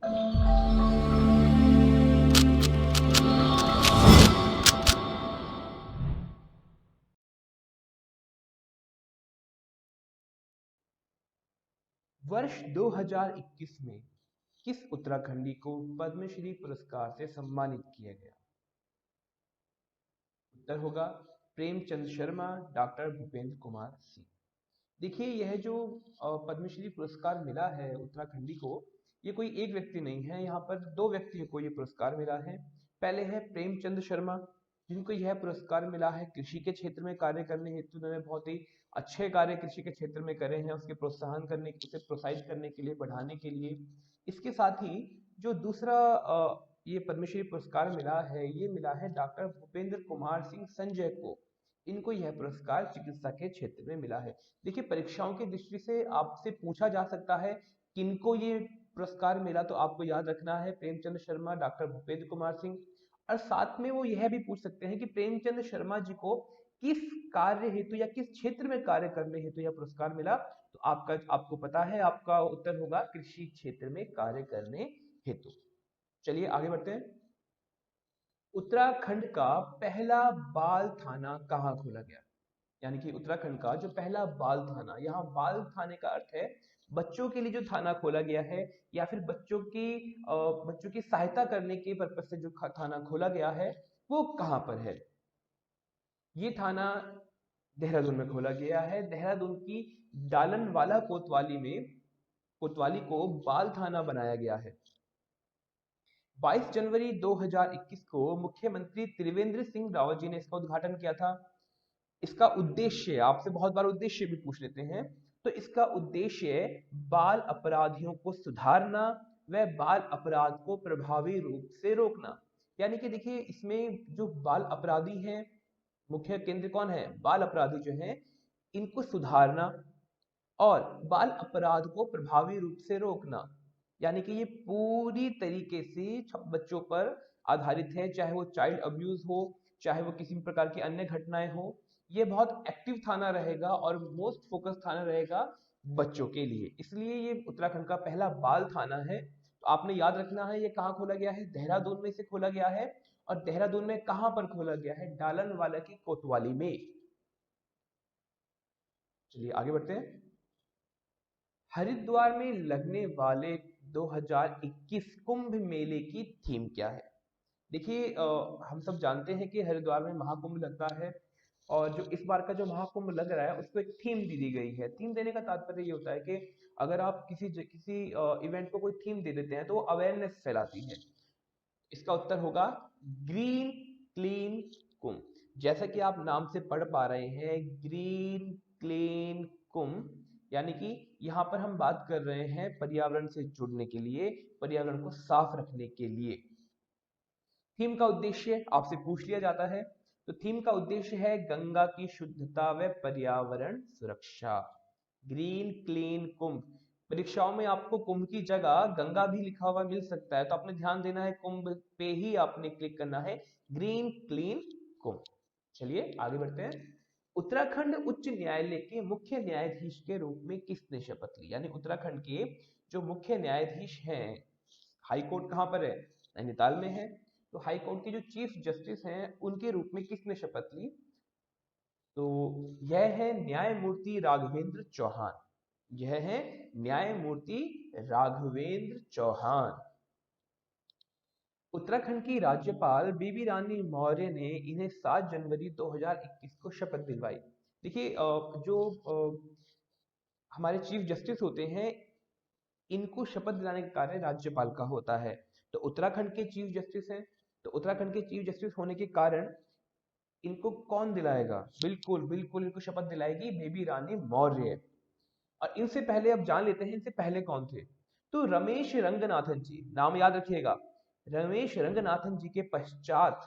वर्ष 2021 में किस उत्तराखंडी को पद्मश्री पुरस्कार से सम्मानित किया गया? उत्तर होगा प्रेमचंद शर्मा, डॉक्टर भूपेंद्र कुमार सिंह। देखिए, यह जो पद्मश्री पुरस्कार मिला है उत्तराखंडी को, ये कोई एक व्यक्ति नहीं है, यहाँ पर दो व्यक्तियों को ये पुरस्कार मिला है। पहले है प्रेमचंद शर्मा, जिनको यह पुरस्कार मिला है कृषि के क्षेत्र में कार्य करने हेतु। उन्होंने बहुत ही अच्छे कार्य कृषि के क्षेत्र में करे हैं, उसके प्रोत्साहन करने, उसे प्रोत्साहित करने के लिए, बढ़ाने के लिए। इसके साथ ही जो दूसरा ये पद्मश्री पुरस्कार मिला है, ये मिला है डॉक्टर भूपेंद्र कुमार सिंह संजय को। इनको यह पुरस्कार चिकित्सा के क्षेत्र में मिला है। देखिए, परीक्षाओं की दृष्टि से आपसे पूछा जा सकता है किनको ये पुरस्कार मिला, तो आपको याद रखना है प्रेमचंद शर्मा, डॉक्टर भूपेंद्र कुमार सिंह। और साथ में वो यह भी पूछ सकते हैं कि प्रेमचंद शर्मा जी को किस कार्य हेतु या किस क्षेत्र में कार्य करने हेतु यह पुरस्कार मिला। तो आपको पता है, आपका उत्तर होगा कृषि क्षेत्र में कार्य करने हेतु। चलिए आगे बढ़ते हैं। उत्तराखंड का पहला बाल थाना कहाँ खोला गया? यानी कि उत्तराखंड का जो पहला बाल थाना, यहाँ बाल थाने का अर्थ है बच्चों के लिए जो थाना खोला गया है, या फिर बच्चों की सहायता करने के पर्पज से जो थाना खोला गया है, वो कहाँ पर है? ये थाना देहरादून में खोला गया है। देहरादून की डालनवाला कोतवाली को बाल थाना बनाया गया है। 22 जनवरी 2021 को मुख्यमंत्री त्रिवेंद्र सिंह रावत जी ने इसका उद्घाटन किया था। इसका उद्देश्य, आपसे बहुत बार उद्देश्य भी पूछ लेते हैं, तो इसका उद्देश्य बाल अपराधियों को सुधारना व बाल अपराध को प्रभावी रूप से रोकना। यानी कि देखिए, इसमें जो बाल अपराधी हैं, मुख्य केंद्र कौन है? बाल अपराधी जो हैं, इनको सुधारना और बाल अपराध को प्रभावी रूप से रोकना। यानी कि ये पूरी तरीके से बच्चों पर आधारित है, चाहे वो चाइल्ड अब्यूज हो, चाहे वो किसी भी प्रकार की अन्य घटनाएं हो। ये बहुत एक्टिव थाना रहेगा और मोस्ट फोकस थाना रहेगा बच्चों के लिए, इसलिए ये उत्तराखंड का पहला बाल थाना है। तो आपने याद रखना है, ये कहाँ खोला गया है? देहरादून में इसे खोला गया है। और देहरादून में कहाँ पर खोला गया है? डालनवाला की कोतवाली में। चलिए आगे बढ़ते हैं। हरिद्वार में लगने वाले 2021 कुंभ मेले की थीम क्या है? देखिए, हम सब जानते हैं कि हरिद्वार में महाकुंभ लगता है, और जो इस बार का जो महाकुंभ लग रहा है, उसको एक थीम दी गई है। थीम देने का तात्पर्य ये होता है कि अगर आप किसी इवेंट को कोई थीम दे देते हैं, तो वो अवेयरनेस फैलाती है। इसका उत्तर होगा ग्रीन क्लीन कुंभ। जैसा कि आप नाम से पढ़ पा रहे हैं, ग्रीन क्लीन कुंभ, यानी कि यहाँ पर हम बात कर रहे हैं पर्यावरण से जुड़ने के लिए, पर्यावरण को साफ रखने के लिए। थीम का उद्देश्य आपसे पूछ लिया जाता है, तो थीम का उद्देश्य है गंगा की शुद्धता व पर्यावरण सुरक्षा। ग्रीन क्लीन कुंभ। परीक्षाओं में आपको कुंभ की जगह गंगा भी लिखा हुआ मिल सकता है, तो आपने ध्यान देना है, कुंभ पे ही आपने क्लिक करना है, ग्रीन क्लीन कुंभ। चलिए आगे बढ़ते हैं। उत्तराखंड उच्च न्यायालय के मुख्य न्यायाधीश के रूप में किसने शपथ ली? यानी उत्तराखंड के जो मुख्य न्यायाधीश हैं, हाई कोर्ट कहाँ पर है? नैनीताल में है। तो हाई कोर्ट के जो चीफ जस्टिस हैं, उनके रूप में किसने शपथ ली? तो यह है न्यायमूर्ति राघवेंद्र चौहान। यह है न्यायमूर्ति राघवेंद्र चौहान। उत्तराखंड की राज्यपाल बेबी रानी मौर्य ने इन्हें 7 जनवरी 2021 को शपथ दिलवाई। देखिए, जो हमारे चीफ जस्टिस होते हैं, इनको शपथ दिलाने का कार्य राज्यपाल का होता है। तो उत्तराखंड के चीफ जस्टिस हैं, तो उत्तराखंड के चीफ जस्टिस होने के कारण इनको कौन दिलाएगा? बिल्कुल बिल्कुल, इनको शपथ दिलाएगी बेबी रानी मौर्य। और इनसे पहले अब जान लेते हैं, इनसे पहले कौन थे। तो रमेश रंगनाथन जी, नाम याद रखिएगा। रमेश रंगनाथन जी के पश्चात,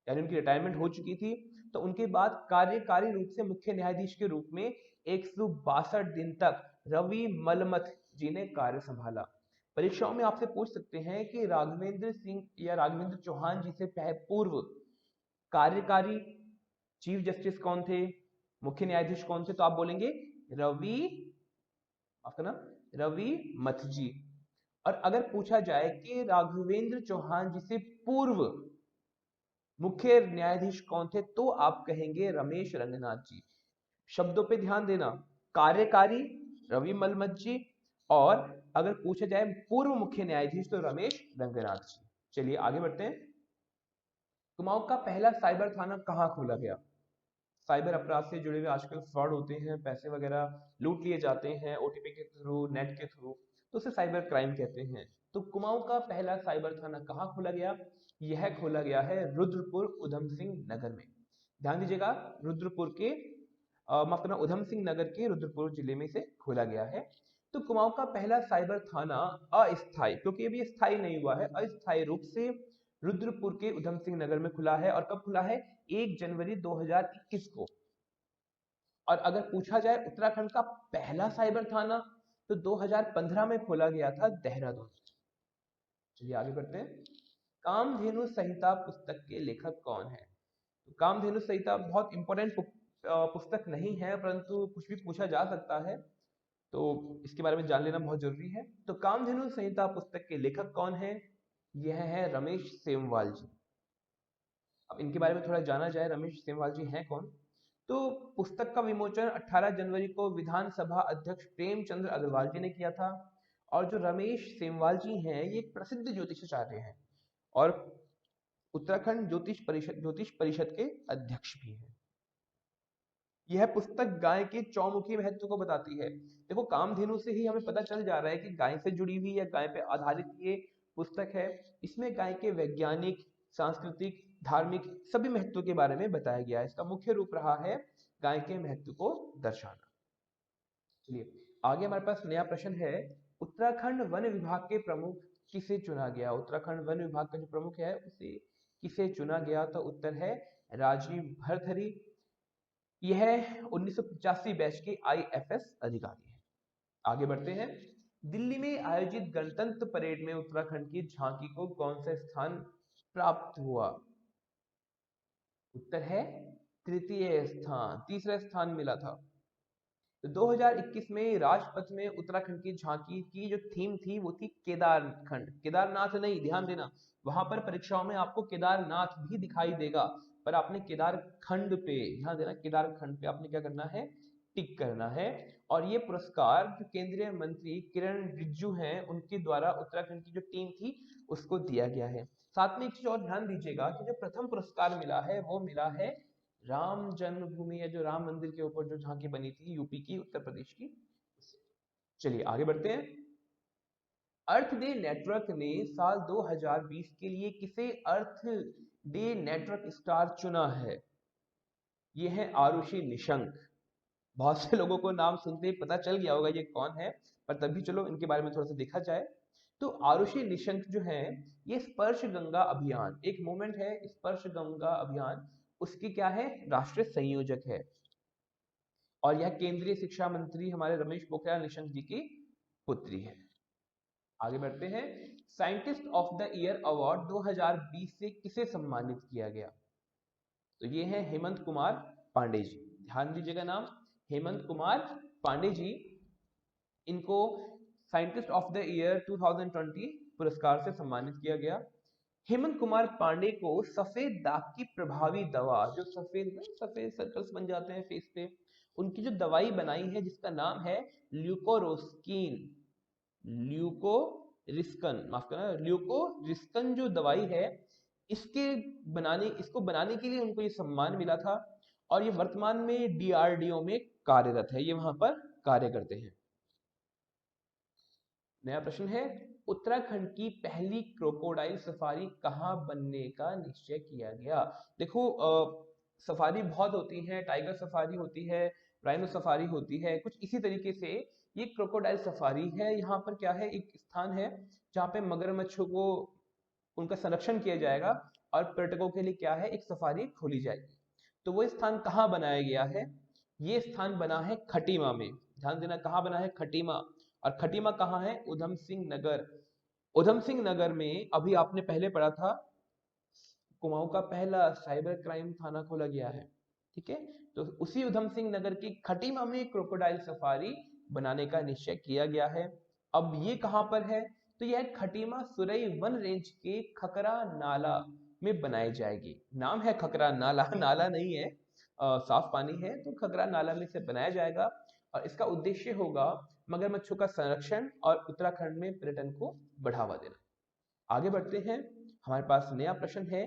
यानी उनकी रिटायरमेंट हो चुकी थी, तो उनके बाद कार्यकारी रूप से मुख्य न्यायाधीश के रूप में 162 दिन तक रवि मलमथ जी ने कार्य संभाला। परीक्षाओं में आपसे पूछ सकते हैं कि राघवेंद्र सिंह या राघवेंद्र चौहान जी से पूर्व कार्यकारी चीफ जस्टिस कौन थे, मुख्य न्यायाधीश कौन थे? तो आप बोलेंगे रवि, आपका नाम रवि मथ जी। और अगर पूछा जाए कि राघवेंद्र चौहान जी से पूर्व मुख्य न्यायाधीश कौन थे, तो आप कहेंगे रमेश रंगनाथ जी। शब्दों पे ध्यान देना, कार्यकारी रवि मलमत जी, और अगर पूछा जाए पूर्व मुख्य न्यायाधीश तो रमेश रंगनाथ जी। चलिए आगे बढ़ते हैं। कुमाऊं का पहला साइबर थाना कहाँ खोला गया? साइबर अपराध से जुड़े हुए आजकल फ्रॉड होते हैं, पैसे वगैरह लूट लिए जाते हैं ओटीपी के थ्रू, नेट के थ्रू, तो उसे साइबर क्राइम कहते हैं। तो कुमाऊं का पहला साइबर थाना कहाँ खोला गया? यह खोला गया है रुद्रपुर उधम सिंह नगर में। ध्यान दीजिएगा, रुद्रपुर के माफ करना, उधम सिंह नगर के रुद्रपुर जिले में से खोला गया है। तो कुमाऊं का पहला साइबर थाना अस्थायी, क्योंकि अभी स्थायी नहीं हुआ है, अस्थायी रूप से रुद्रपुर के उधम सिंह नगर में खुला है। और कब खुला है? 1 जनवरी 2021 को। और अगर पूछा जाए उत्तराखंड का पहला साइबर थाना, तो 2015 में खोला गया था देहरादून। चलिए आगे बढ़ते हैं। कामधेनु संहिता पुस्तक के लेखक कौन है? तो कामधेनु संहिता बहुत इंपॉर्टेंट पुस्तक नहीं है, परंतु कुछ भी पूछा जा सकता है, तो इसके बारे में जान लेना बहुत जरूरी है। तो कामधेनु संहिता पुस्तक के लेखक कौन है? यह है रमेश सेमवाल जी। अब इनके बारे में थोड़ा जाना जाए, रमेश सेमवाल जी हैं कौन? तो पुस्तक का विमोचन 18 जनवरी को विधानसभा अध्यक्ष प्रेमचंद्र अग्रवाल जी ने किया था। और जो रमेश सेमवाल जी हैं, ये एक प्रसिद्ध ज्योतिषाचार्य हैं और उत्तराखंड ज्योतिष परिषद के अध्यक्ष भी हैं। यह पुस्तक गाय के चौमुखी महत्व को बताती है। देखो, कामधेनु से ही हमें पता चल जा रहा है कि गाय से जुड़ी हुई या गाय पे आधारित ये पुस्तक है। इसमें गाय के वैज्ञानिक, सांस्कृतिक, धार्मिक सभी महत्व के बारे में बताया गया है। इसका मुख्य रूप रहा है गाय के महत्व को दर्शाना। चलिए आगे हमारे पास नया प्रश्न है। उत्तराखंड वन विभाग के प्रमुख किसे चुना गया? उत्तराखंड वन विभाग का जो प्रमुख है उसे किसे चुना गया? तो उत्तर है राजीव भरथरी। यह 1985 बैच के आईएफएस अधिकारी हैं। आगे बढ़ते हैं। दिल्ली में आयोजित गणतंत्र परेड में उत्तराखंड की झांकी को कौन सा स्थान प्राप्त हुआ? उत्तर है तृतीय स्थान, तीसरा स्थान मिला था। तो 2021 में राजपथ में उत्तराखंड की झांकी की जो थीम थी वो थी केदारखंड, केदारनाथ नहीं, ध्यान देना, वहां पर परीक्षाओं में आपको केदारनाथ भी दिखाई देगा, पर आपने केदारखंड पे ध्यान देना, केदारखंड पे आपने क्या करना है? टिक करना है। और ये पुरस्कार जो केंद्रीय मंत्री किरण रिजिजू हैं उनके द्वारा उत्तराखंड की जो टीम थी उसको दिया गया है। साथ में एक चीज और ध्यान दीजिएगा कि जो प्रथम पुरस्कार मिला है वो मिला है राम जन्मभूमि या जो राम मंदिर के ऊपर जो झांकी बनी थी यूपी की, उत्तर प्रदेश की। चलिए आगे बढ़ते हैं। अर्थ डे नेटवर्क ने साल 2020 के लिए किसे अर्थ डे नेटवर्क स्टार चुना है? ये है आरुषि निशंक। बहुत से लोगों को नाम सुनते ही पता चल गया होगा ये कौन है, पर तभी चलो इनके बारे में थोड़ा सा देखा जाए। तो आरुषि निशंक जो है, ये स्पर्श गंगा अभियान, एक मूवमेंट है स्पर्श गंगा अभियान, उसकी क्या है? राष्ट्रीय संयोजक है। और यह केंद्रीय शिक्षा मंत्री हमारे रमेश पोखरियाल निशंक जी की पुत्री है। आगे बढ़ते हैं। Scientist of the year award 2020 से किसे सम्मानित किया गया? तो ये है हेमंत कुमार पांडे जी। ध्यान दीजिएगा नाम, हेमंत कुमार पांडे जी। इनको साइंटिस्ट ऑफ द ईयर 2020 पुरस्कार से सम्मानित किया गया। हेमंत कुमार पांडे को सफेद दाग की प्रभावी दवा, जो सफेद सफेद सर्कल्स बन जाते हैं फेस पे, उनकी जो दवाई बनाई है जिसका नाम है ल्यूकोरोस्कीन, ल्यूकोरिस्कन, माफ करना, ल्यूकोरिस्कन जो दवाई है, इसको बनाने के लिए उनको ये सम्मान मिला था। और ये वर्तमान में डीआरडीओ में कार्यरत है, ये वहां पर कार्य करते हैं। नया प्रश्न है। उत्तराखंड की पहली क्रोकोडाइल सफारी कहाँ बनने का निश्चय किया गया? देखो, सफारी बहुत होती है, टाइगर सफारी होती है, राइनो सफारी होती है, कुछ इसी तरीके से ये क्रोकोडाइल सफारी है। यहाँ पर क्या है, एक स्थान है जहाँ पे मगरमच्छों को उनका संरक्षण किया जाएगा और पर्यटकों के लिए क्या है, एक सफारी खोली जाएगी। तो वो स्थान कहाँ बनाया गया है? ये स्थान बना है खटीमा में। ध्यान देना, कहाँ बना है? खटीमा। और खटीमा कहाँ है? उधम सिंह नगर। उधम सिंह नगर में अभी आपने पहले पढ़ा था, कुमाऊं का पहला साइबर क्राइम थाना खोला गया है, ठीक है? तो उसी उधम सिंह नगर की खटीमा में क्रोकोडाइल सफारी बनाने का निश्चय किया गया है। अब ये कहां पर है? तो यह खटीमा सुरई वन रेंज के खकरा नाला में बनाई जाएगी। नाम है खकरा नाला, नाला नहीं है, साफ पानी है, तो खकरा नाला में इसे बनाया जाएगा और इसका उद्देश्य होगा मगरमच्छों का संरक्षण और उत्तराखंड में पर्यटन को बढ़ावा देना। आगे बढ़ते हैं, हमारे पास नया प्रश्न है,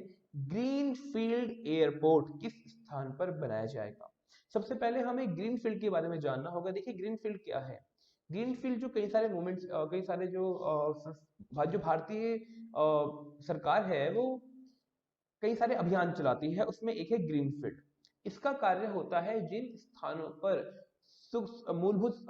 ग्रीनफील्ड एयरपोर्ट किस स्थान पर बनाया जाएगा। सबसे पहले हमें ग्रीनफील्ड के बारे में जानना होगा। देखिए ग्रीनफील्ड क्या है। ग्रीनफील्ड जो कई सारे मूवमेंट्स, कई सारे जो भारतीय सरकार है वो कई सारे अभियान चलाती है, उसमें एक है ग्रीनफील्ड। इसका कार्य होता है जिन स्थानों पर मूलभूत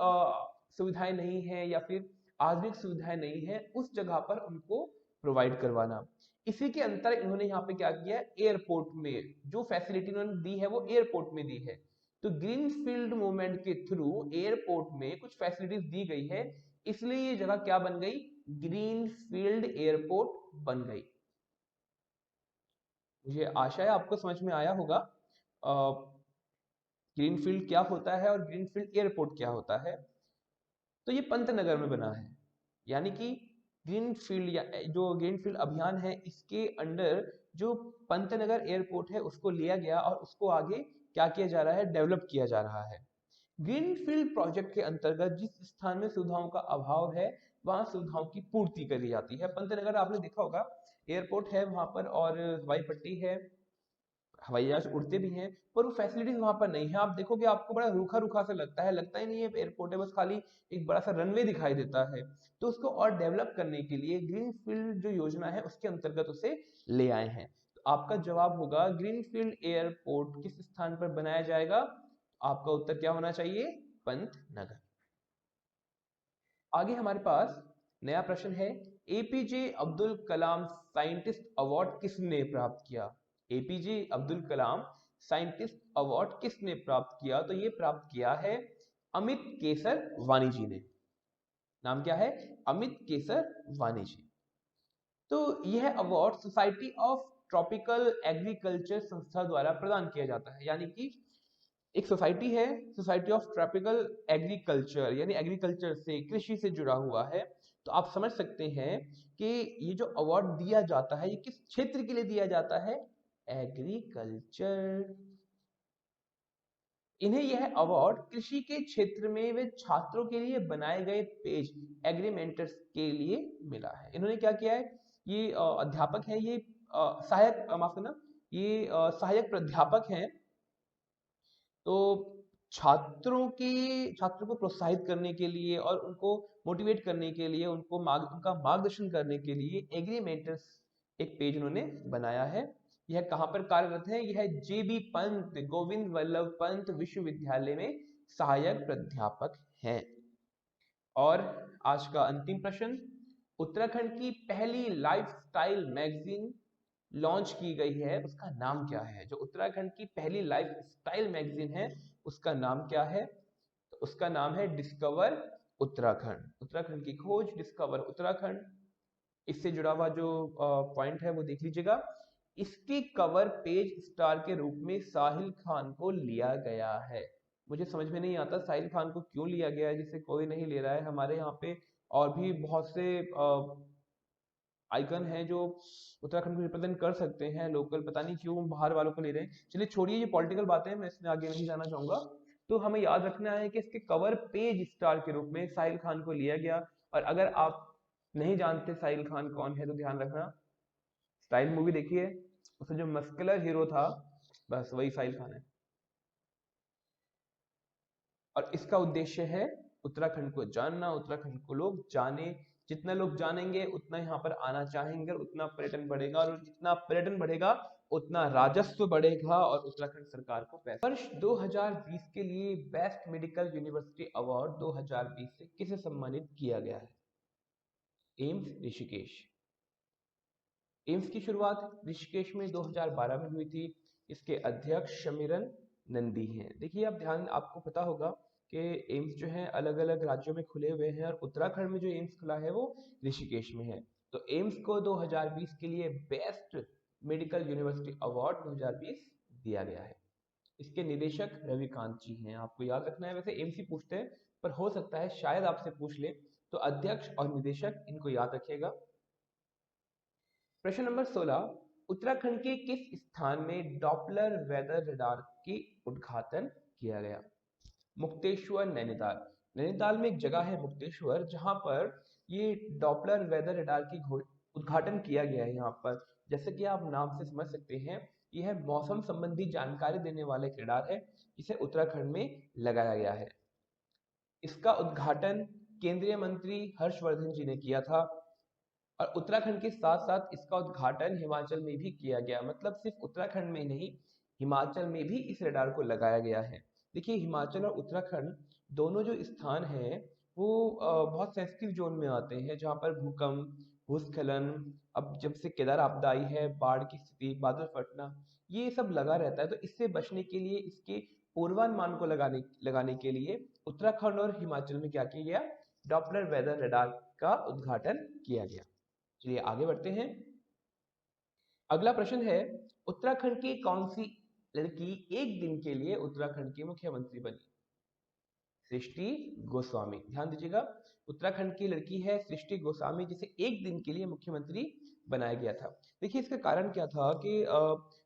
सुविधाएं नहीं है या फिर आधुनिक सुविधाएं नहीं है, उस जगह पर उनको प्रोवाइड करवाना। इसी के अंतर इन्होंने यहाँ पे क्या किया है, एयरपोर्ट में जो फैसिलिटी इन्होंने दी है वो एयरपोर्ट में दी है। तो ग्रीनफील्ड मूवमेंट के थ्रू एयरपोर्ट में कुछ फैसिलिटीज दी गई है, इसलिए ये जगह क्या बन गई, ग्रीनफील्ड एयरपोर्ट बन गई। मुझे आशा है आपको समझ में आया होगा ग्रीनफील्ड क्या होता है और ग्रीनफील्ड एयरपोर्ट क्या होता है। तो ये पंतनगर में बना है, यानी कि ग्रीनफील्ड या जो ग्रीनफील्ड अभियान है इसके अंडर जो पंतनगर एयरपोर्ट है उसको लिया गया और उसको आगे क्या किया जा रहा है, डेवलप किया जा रहा है। ग्रीनफील्ड प्रोजेक्ट के अंतर्गत जिस स्थान में सुविधाओं का अभाव है वहां सुविधाओं की पूर्ति करी जाती है। पंतनगर आपने देखा होगा, एयरपोर्ट है वहां पर और हवाई पट्टी है, हवाई जहाज उड़ते भी हैं, पर वो फैसिलिटीज वहां पर नहीं है। आप देखोगे आपको बड़ा रूखा रूखा सा लगता है, लगता ही नहीं है एयरपोर्ट है, बस खाली एक बड़ा सा रनवे दिखाई देता है। तो उसको और डेवलप करने के लिए ग्रीनफील्ड जो योजना है उसके अंतर्गत उसे ले आए हैं। तो आपका जवाब होगा ग्रीनफील्ड एयरपोर्ट किस स्थान पर बनाया जाएगा, आपका उत्तर क्या होना चाहिए, पंतनगर। आगे हमारे पास नया प्रश्न है, APJ Abdul Kalam scientist award किसने प्राप्त किया। APJ Abdul Kalam scientist award किसने प्राप्त किया, तो ये प्राप्त किया है अमित केसरवानी जी ने। नाम क्या है, अमित केसरवानी जी। तो यह award society of tropical agriculture संस्था द्वारा प्रदान किया जाता है, यानी कि एक सोसाइटी है, सोसाइटी ऑफ ट्रॉपिकल एग्रीकल्चर, यानी एग्रीकल्चर से, कृषि से जुड़ा हुआ है। तो आप समझ सकते हैं कि ये जो अवार्ड दिया जाता है ये किस क्षेत्र के लिए दिया जाता है, एग्रीकल्चर। इन्हें यह अवार्ड कृषि के क्षेत्र में वे छात्रों के लिए बनाए गए पेज एग्रीमेंटर्स के लिए मिला है। इन्होंने क्या किया है, ये अध्यापक है, ये सहायक माफ करना, ये सहायक प्राध्यापक हैं। तो छात्रों को प्रोत्साहित करने के लिए और उनको मोटिवेट करने के लिए, उनका मार्गदर्शन करने के लिए एग्रीमेंटर्स एक पेज उन्होंने बनाया है। यह कहाँ पर कार्यरत है, यह जेबी पंत, गोविंद वल्लभ पंत विश्वविद्यालय में सहायक प्राध्यापक हैं। और आज का अंतिम प्रश्न, उत्तराखंड की पहली लाइफस्टाइल मैगजीन लॉन्च की गई है, उसका नाम क्या है। जो उत्तराखंड की पहली लाइफस्टाइल मैगजीन है उसका नाम क्या है, तो उसका नाम है डिस्कवर उत्तराखंड। उत्तराखंड की खोज, डिस्कवर उत्तराखंड। इससे जुड़ा हुआ जो पॉइंट है वो देख लीजिएगा। इसके कवर पेज स्टार के रूप में साहिल खान को लिया गया है। मुझे समझ में नहीं आता साहिल खान को क्यों लिया गया है, जिसे कोई नहीं ले रहा है। हमारे यहाँ पे और भी बहुत से आइकन है जो उत्तराखंड को रिप्रेजेंट कर सकते हैं लोकल, पता नहीं क्यों बाहर वालों को ले रहे हैं। चलिए छोड़िए ये पॉलिटिकल बातें, मैं इसमें आगे नहीं जाना चाहूंगा। तो हमें याद रखना है कि इसके कवर पेज स्टार के रूप में साहिल खान को लिया गया। और अगर आप नहीं जानते साहिल खान कौन है तो ध्यान रखना, स्टाइल मूवी देखिए, उसमें जो मस्कुलर हीरो था बस वही साहिल खान है। और इसका उद्देश्य है उत्तराखंड को जानना, उत्तराखंड को लोग जाने। जितना लोग जानेंगे उतना यहाँ पर आना चाहेंगे, उतना पर्यटन बढ़ेगा, और जितना पर्यटन बढ़ेगा उतना राजस्व बढ़ेगा और उत्तराखंड सरकार को पैसा। वर्ष 2020 के लिए बेस्ट मेडिकल यूनिवर्सिटी अवार्ड 2020 से किसे सम्मानित किया गया है, एम्स ऋषिकेश। एम्स की शुरुआत ऋषिकेश में 2012 में हुई थी। इसके अध्यक्ष शमिरन नंदी हैं। देखिए आप ध्यान, आपको पता होगा कि एम्स जो है अलग अलग राज्यों में खुले हुए हैं और उत्तराखंड में जो एम्स खुला है वो ऋषिकेश में है। तो एम्स को 2020 के लिए बेस्ट मेडिकल यूनिवर्सिटी अवार्ड 2020 दिया गया है। इसके निदेशक रविकांत जी हैं। आपको याद रखना है, वैसे एम्स ही पूछते हैं पर हो सकता है शायद आपसे पूछ ले, तो अध्यक्ष और निदेशक इनको याद रखिएगा। प्रश्न नंबर 16, उत्तराखंड के किस स्थान में डॉपलर वेदर रडार की उद्घाटन किया गया? मुक्तेश्वर, नैनीताल। नैनीताल में एक जगह है मुक्तेश्वर जहां पर ये डॉपलर वेदर रडार की उद्घाटन किया गया है। यहाँ पर जैसे कि आप नाम से समझ सकते हैं, यह मौसम संबंधी जानकारी देने वाला एक रडार है जिसे उत्तराखंड में लगाया गया है। इसका उद्घाटन केंद्रीय मंत्री हर्षवर्धन जी ने किया था और उत्तराखंड के साथ साथ इसका उद्घाटन हिमाचल में भी किया गया। मतलब सिर्फ उत्तराखंड में नहीं, हिमाचल में भी इस रडार को लगाया गया है। देखिए, हिमाचल और उत्तराखंड दोनों जो स्थान हैं वो बहुत सेंसिटिव जोन में आते हैं, जहाँ पर भूकंप, भूस्खलन, अब जब से केदार आपदा आई है, बाढ़ की स्थिति, बादल फटना, ये सब लगा रहता है। तो इससे बचने के लिए, इसके पूर्वानुमान को लगाने लगाने के लिए उत्तराखंड और हिमाचल में क्या किया गया? डॉपलर वेदर रडार का उद्घाटन किया गया। चलिए आगे बढ़ते हैं। अगला प्रश्न है, उत्तराखंड की कौन सी लड़की एक दिन के लिए उत्तराखंड की मुख्यमंत्री बनी? सृष्टि गोस्वामी। ध्यान दीजिएगा, उत्तराखंड की लड़की है सृष्टि गोस्वामी, जिसे एक दिन के लिए मुख्यमंत्री बनाया गया था। देखिए, इसका कारण क्या था कि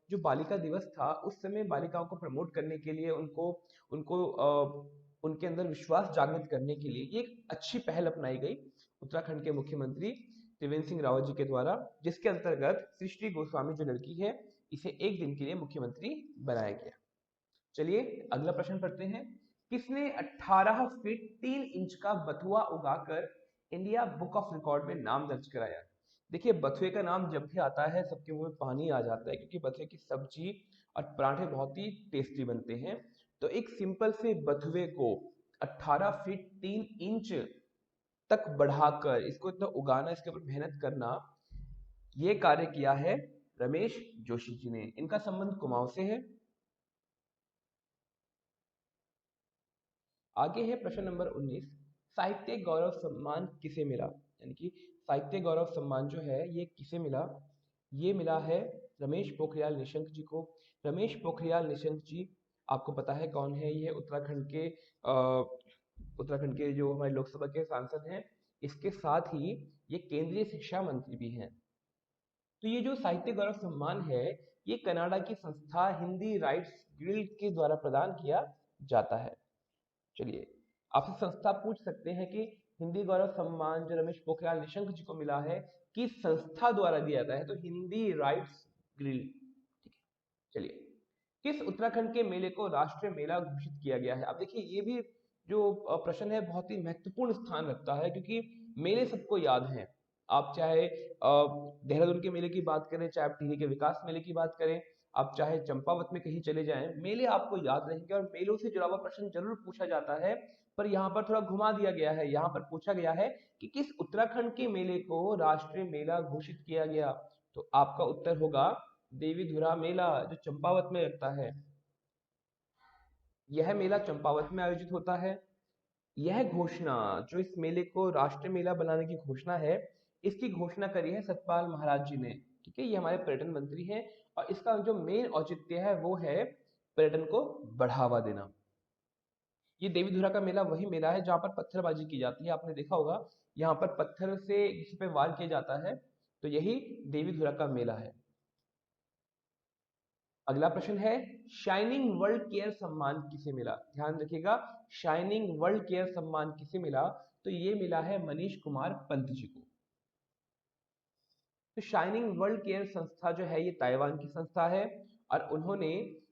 जो बालिका दिवस था उस समय बालिकाओं को प्रमोट करने के लिए, उनको उनको उनके अंदर विश्वास जागृत करने के लिए ये एक अच्छी पहल अपनाई गई उत्तराखंड के मुख्यमंत्री त्रिवेंद्र सिंह रावत जी के द्वारा, जिसके अंतर्गत सृष्टि गोस्वामी जो लड़की है इसे एक दिन के लिए मुख्यमंत्री बनाया गया। चलिए अगला प्रश्न पढ़ते हैं। किसने 18 फीट 3 इंच का बथुआ उगाकर इंडिया बुक ऑफ रिकॉर्ड में नाम दर्ज कराया? देखिए, बथुए का नाम जब भी आता है सबके मुंह में पानी आ जाता है, क्योंकि बथुए की सब्जी और पराठे बहुत ही टेस्टी बनते हैं। तो एक सिंपल से बथुए को 18 फीट 3 इंच तक बढ़ाकर इसको इतना उगाना, इसके ऊपर मेहनत करना, ये कार्य किया है रमेश जोशी जी ने। इनका संबंध कुमाऊं से है। आगे है प्रश्न नंबर 19, साहित्य गौरव सम्मान किसे मिला? यानी कि साहित्य गौरव सम्मान जो है ये किसे मिला? ये मिला है रमेश पोखरियाल निशंक जी को। रमेश पोखरियाल निशंक जी आपको पता है कौन है? ये उत्तराखंड के जो हमारे लोकसभा के सांसद हैं, इसके साथ ही ये केंद्रीय शिक्षा मंत्री भी हैं। तो ये जो साहित्य गौरव सम्मान है, ये कनाडा की संस्था हिंदी राइट्स गिल्ड के द्वारा प्रदान किया जाता है। चलिए, आपसे संस्था पूछ सकते हैं कि हिंदी गौरव सम्मान जो रमेश पोखरियाल निशंक जी को मिला है, किस संस्था द्वारा दिया जाता है? तो हिंदी राइट्स गिल्ड। ठीक है, चलिए, किस उत्तराखंड के मेले को राष्ट्रीय मेला घोषित किया गया है? अब देखिए, ये भी जो प्रश्न है बहुत ही महत्वपूर्ण स्थान रखता है, क्योंकि मेले सबको याद हैं। आप चाहे देहरादून के मेले की बात करें, चाहे आप टिहरी के विकास मेले की बात करें, आप चाहे चंपावत में कहीं चले जाएं, मेले आपको याद रहेंगे और मेलों से जुड़ा हुआ प्रश्न जरूर पूछा जाता है। पर यहाँ पर थोड़ा घुमा दिया गया है, यहाँ पर पूछा गया है कि किस उत्तराखंड के मेले को राष्ट्रीय मेला घोषित किया गया? तो आपका उत्तर होगा देवीधुरा मेला, जो चंपावत में लगता है। यह मेला चंपावत में आयोजित होता है। यह घोषणा, जो इस मेले को राष्ट्रीय मेला बनाने की घोषणा है, इसकी घोषणा करी है सतपाल महाराज जी ने। ठीक है, ये हमारे पर्यटन मंत्री हैं और इसका जो मेन औचित्य है वो है पर्यटन को बढ़ावा देना। ये देवीधुरा का मेला वही मेला है जहाँ पर पत्थरबाजी की जाती है। आपने देखा होगा, यहाँ पर पत्थर से किसी पे वार किया जाता है, तो यही देवीधुरा का मेला है। अगला प्रश्न है, शाइनिंग वर्ल्ड केयर सम्मान किसे मिला? ध्यान रखिएगा, शाइनिंग वर्ल्ड केयर सम्मान किसे मिला? तो ये मिला है मनीष कुमार पंत जी को। तो शाइनिंग वर्ल्ड केयर संस्था जो है ये ताइवान की संस्था है और उन्होंने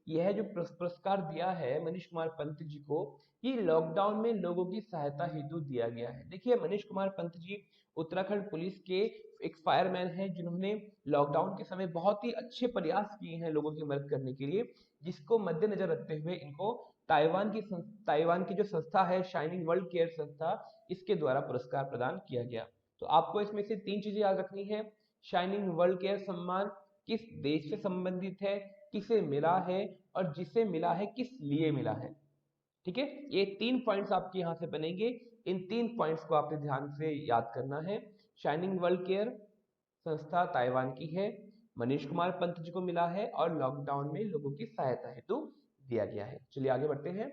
यह जो पुरस्कार दिया है मनीष कुमार पंत जी को, ये लॉकडाउन में लोगों की सहायता हेतु दिया गया है। देखिए, मनीष कुमार पंत जी उत्तराखंड पुलिस के एक फायरमैन हैं, जिन्होंने लॉकडाउन के समय बहुत ही अच्छे प्रयास किए हैं लोगों की मदद करने के लिए, जिसको मद्देनजर रखते हुए इनको ताइवान की जो संस्था है शाइनिंग वर्ल्ड केयर संस्था, इसके द्वारा पुरस्कार प्रदान किया गया। तो आपको इसमें से 3 चीजें याद रखनी है। शाइनिंग वर्ल्ड केयर सम्मान किस देश से संबंधित है, किसे मिला है और जिसे मिला है किस लिए मिला है। ठीक है, ये 3 पॉइंट्स आपके यहां से बनेंगे। इन 3 पॉइंट्स को आपने ध्यान से याद करना है। शाइनिंग वर्ल्ड केयर संस्था ताइवान की है, मनीष कुमार पंत जी को मिला है और लॉकडाउन में लोगों की सहायता हेतु दिया गया है। चलिए आगे बढ़ते हैं।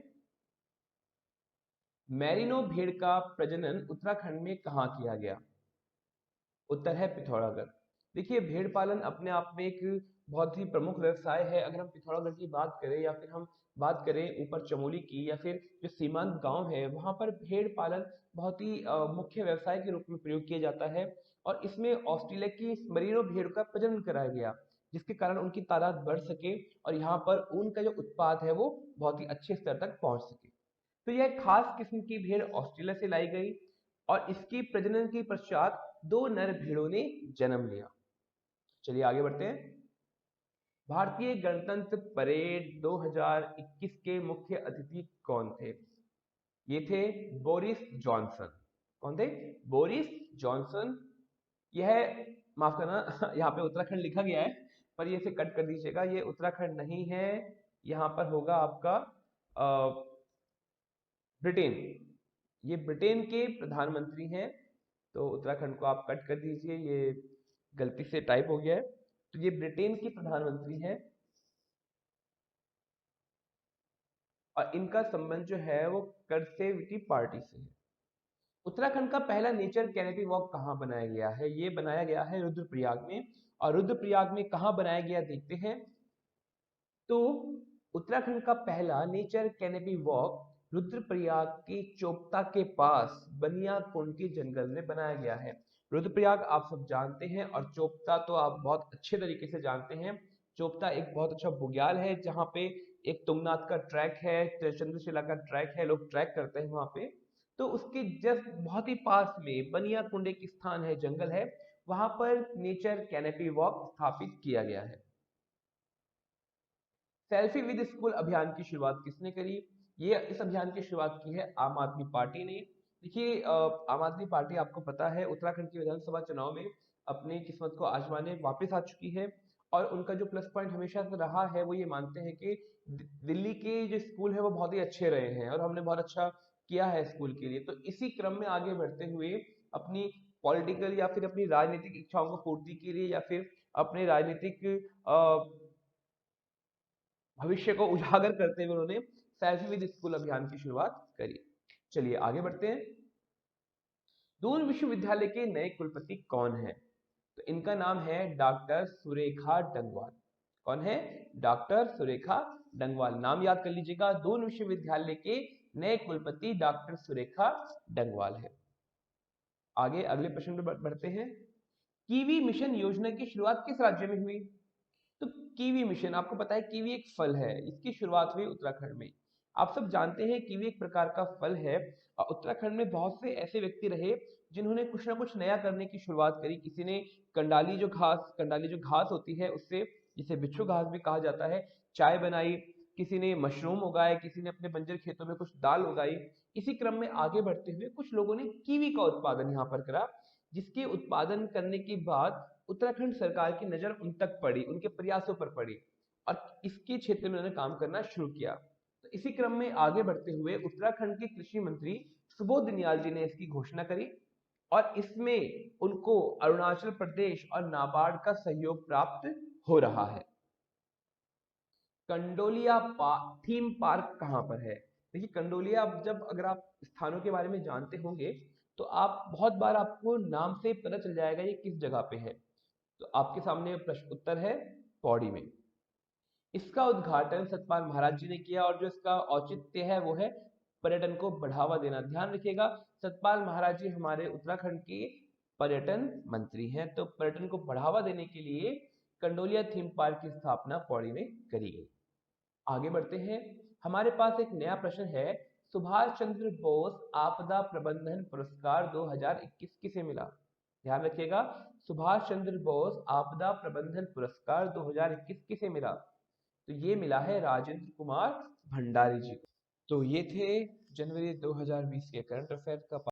मैरिनो भेड़ का प्रजनन उत्तराखंड में कहाँ किया गया? उत्तर है पिथौरागढ़। देखिए, भेड़ पालन अपने आप में एक बहुत ही प्रमुख व्यवसाय है। अगर हम पिथौरागढ़ की बात करें या फिर हम बात करें ऊपर चमोली की या फिर जो सीमांत गांव है वहां पर भेड़ पालन बहुत ही मुख्य व्यवसाय के रूप में प्रयोग किया जाता है। और इसमें ऑस्ट्रेलिया की मरीनो भेड़ का प्रजनन कराया गया, जिसके कारण उनकी तादाद बढ़ सके और यहाँ पर ऊन का जो उत्पाद है वो बहुत ही अच्छे स्तर तक पहुंच सके। तो यह एक खास किस्म की भेड़ ऑस्ट्रेलिया से लाई गई और इसकी प्रजनन के पश्चात दो नर भेड़ों ने जन्म लिया। चलिए आगे बढ़ते हैं। भारतीय गणतंत्र परेड 2021 के मुख्य अतिथि कौन थे? ये थे बोरिस जॉनसन। कौन थे? Boris Johnson. यह, माफ करना यहाँ पे उत्तराखंड लिखा गया है, पर ये इसे कट कर दीजिएगा, ये उत्तराखंड नहीं है। यहाँ पर होगा आपका ब्रिटेन। ये ब्रिटेन के प्रधानमंत्री हैं। तो उत्तराखंड को आप कट कर दीजिए, ये गलती से टाइप हो गया है। तो ये ब्रिटेन के प्रधानमंत्री हैं और इनका संबंध जो है वो कंजर्वेटिव पार्टी से है। उत्तराखंड का पहला नेचर कैनेपी वॉक कहाँ बनाया गया है? ये बनाया गया है रुद्रप्रयाग में। और रुद्रप्रयाग में कहाँ बनाया गया देखते हैं। तो उत्तराखंड का पहला नेचर कैनेपी वॉक रुद्रप्रयाग की चोपता के पास बनिया कुंड के जंगल में बनाया गया है। रुद्रप्रयाग आप सब जानते हैं और चोपता तो आप बहुत अच्छे तरीके से जानते हैं। चोपता एक बहुत अच्छा बुग्याल है जहाँ पे एक तुंगनाथ का ट्रैक है, चंद्रशिला का ट्रैक है, लोग ट्रैक करते हैं वहां पे। तो उसके जस्ट बहुत ही पास में बनिया कुंड एक स्थान है, जंगल है, वहां पर नेचर कैनेपी वॉक स्थापित किया गया है। सेल्फी विद स्कूल अभियान की शुरुआत किसने करी? ये इस अभियान की शुरुआत की है आम आदमी पार्टी ने। देखिए, आम आदमी पार्टी आपको पता है उत्तराखंड के विधानसभा चुनाव में अपनी किस्मत को आजमाने वापस आ चुकी है। और उनका जो प्लस पॉइंट हमेशा से रहा है वो ये मानते हैं कि दिल्ली के जो स्कूल है वो बहुत ही अच्छे रहे हैं और हमने बहुत अच्छा किया है स्कूल के लिए। तो इसी क्रम में आगे बढ़ते हुए अपनी पॉलिटिकल या फिर अपनी राजनीतिक इच्छाओं को पूर्ति के लिए या फिर अपने राजनीतिक भविष्य को उजागर करते हुए उन्होंने सेल्फी विद स्कूल अभियान की शुरुआत करी। चलिए आगे बढ़ते हैं। दून विश्वविद्यालय के नए कुलपति कौन है? तो इनका नाम है डॉक्टर सुरेखा डंगवाल। कौन है? डॉक्टर सुरेखा डंगवाल। नाम याद कर लीजिएगा, दून विश्वविद्यालय के नए कुलपति डॉक्टर सुरेखा डंगवाल है। आगे अगले प्रश्न पे बढ़ते हैं। कीवी मिशन योजना की शुरुआत किस राज्य में हुई? तो कीवी मिशन, आपको पता है कीवी एक फल है, इसकी शुरुआत हुई उत्तराखंड में। आप सब जानते हैं कीवी एक प्रकार का फल है और उत्तराखंड में बहुत से ऐसे व्यक्ति रहे जिन्होंने कुछ ना कुछ नया करने की शुरुआत करी। किसी ने कंडाली जो घास होती है उससे, जिसे बिच्छू घास भी कहा जाता है, चाय बनाई। किसी ने मशरूम उगाए, किसी ने अपने बंजर खेतों में कुछ दाल उगाई। इसी क्रम में आगे बढ़ते हुए कुछ लोगों ने कीवी का उत्पादन यहाँ पर करा, जिसके उत्पादन करने के बाद उत्तराखंड सरकार की नजर उन तक पड़ी, उनके प्रयासों पर पड़ी और इसके क्षेत्र में उन्होंने काम करना शुरू किया। तो इसी क्रम में आगे बढ़ते हुए उत्तराखंड के कृषि मंत्री सुबोध नियाल जी ने इसकी घोषणा करी और इसमें उनको अरुणाचल प्रदेश और नाबार्ड का सहयोग प्राप्त हो रहा है। कंडोलिया थीम पार्क कहाँ पर है? देखिए, कंडोलिया, अगर आप स्थानों के बारे में जानते होंगे तो आप बहुत बार आपको नाम से पता चल जाएगा ये किस जगह पे है। तो आपके सामने प्रश्न उत्तर है पौड़ी में। इसका उद्घाटन सतपाल महाराज जी ने किया और जो इसका औचित्य है वो है पर्यटन को बढ़ावा देना। ध्यान रखिएगा, सतपाल महाराज जी हमारे उत्तराखंड के पर्यटन मंत्री हैं। तो पर्यटन को बढ़ावा देने के लिए कंडोलिया थीम पार्क की स्थापना पौड़ी में करी गई। आगे बढ़ते हैं। हमारे पास एक नया प्रश्न है। सुभाष चंद्र बोस आपदा प्रबंधन पुरस्कार 2021 किसे मिला? ध्यान रखिएगा, सुभाष चंद्र बोस आपदा प्रबंधन पुरस्कार 2021 किसे मिला? तो ये मिला है राजेंद्र कुमार भंडारी जी को। तो ये थे जनवरी 2020 के करंट अफेयर का